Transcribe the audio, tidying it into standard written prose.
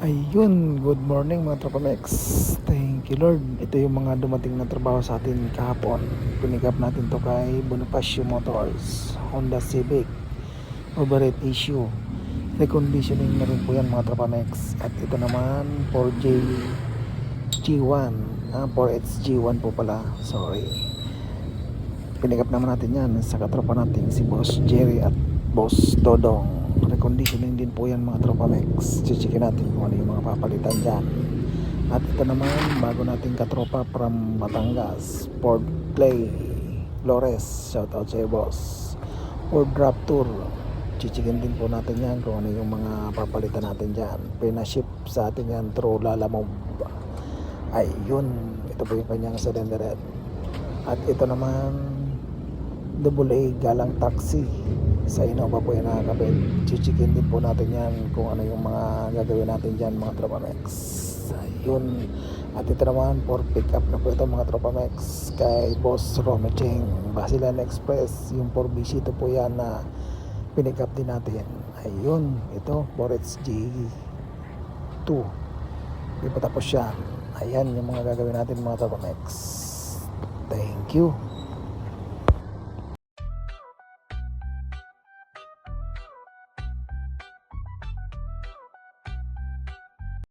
Ayun, good morning mga Tropamex. Thank you Lord. Ito yung mga dumating na trabaho sa atin kahapon. Pinigap natin to kay Bonifacio Motors, Honda Civic, overhead issue. Reconditioning na rin po yan mga Tropamex. At ito naman 4JG1, 4HG1 po pala, sorry. Pinigap naman natin yan sa katropa natin si Boss Jerry at Boss Dodong. Reconditioning din po yan mga Tropamex. Chichikin natin kung ano yung mga papalitan dyan. At ito naman bago nating katropa from Batangas, Ford Play Flores, shout out sa iyo boss. Ford Raptor, chichikin din po natin yan kung ano yung mga papalitan natin dyan. Pinaship sa atin yan through Lalamove. Ayun, ito po yung kanyang cylinder head. At ito naman AA Galang Taxi sa Innova po yan nakakabit. Chichikin din po natin yan kung ano yung mga gagawin natin dyan mga Tropamex. Ayun. At ito naman for pick up na po ito mga Tropamex kay Boss Romecheng Basilan Express. Yung 4BC ito po yan na pinick up din natin. Ayun. Ito 4HG2. Di pa tapos yan. Ayan yung mga gagawin natin mga Tropamex. Thank you.